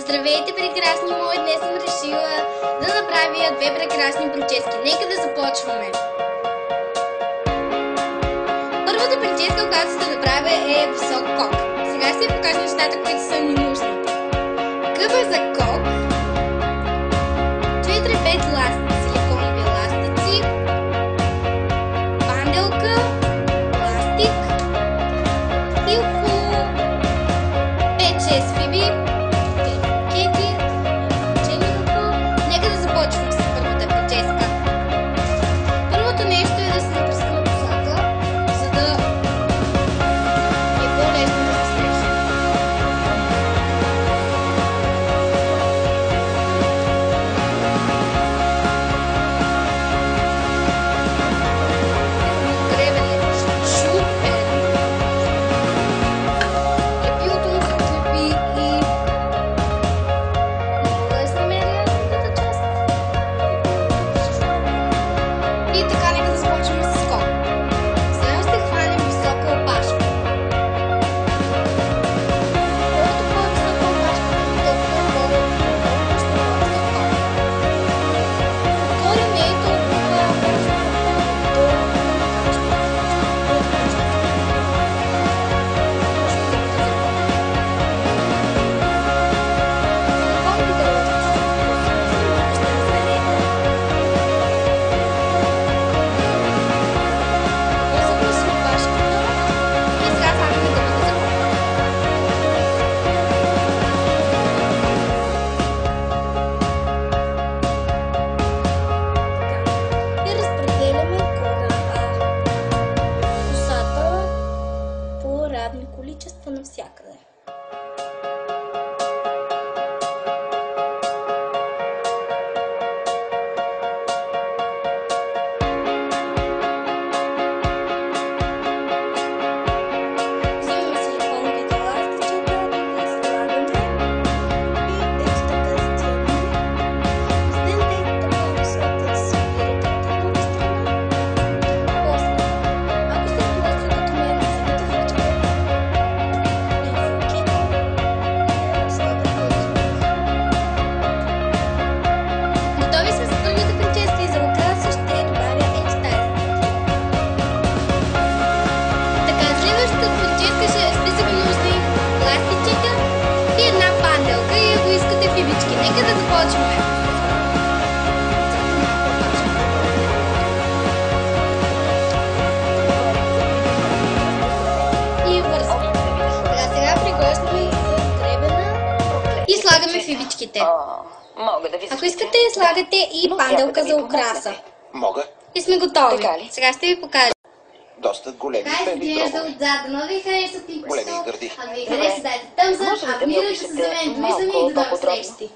Здравейте, прекрасни мои! Днес съм решила да направя две прекрасни прически. Нека да започваме. Първата прическа, която ще направя, е висок кок. Сега ще ви покажа нещата, които са ми нужни. Къба за кок, 4-5 ластици, силиконови ластици, панделка, ластик и около 5-6 фиби. Нека да започвам с първата прическа. Първото нещо е да се напръскам косата, за да е по-лесно да се стрижа. Гребен е чупен. Лепилото му се отлепи и много е намеря другата част. И така, нека да започваме с кок. Сега ще хванем висока опашка. Колкото по-висока опашка, толкова по-висок кок. Отгоре не е толкова равни количества навсякъде. Взимаме силиконовите ластичета и слагаме и ето така стягаме. Вздигайте така високо да се спирате от едната страна. После, ако сте пластри като мен, взимате фръчка. Готови сме с първата прическа и за украса ще добавя ето тази. Така, следващата прическа ще са ви нужни ластичета и една панделка и ако искате фибички. Нека да започваме. И вързваме. Сега приготвяме гребена и слагаме фибичките. Ако искате, слагате и панделка за украса. Мога. И сме готови. Сега ще ви покажа. Доста големи Така пени изглежда пробвай. отзад. Дано ви харесат и Големи гърди. Ако ви хареса, дайте тъмзъп, абонирайте се за мен. Довиждане и до нови срещи.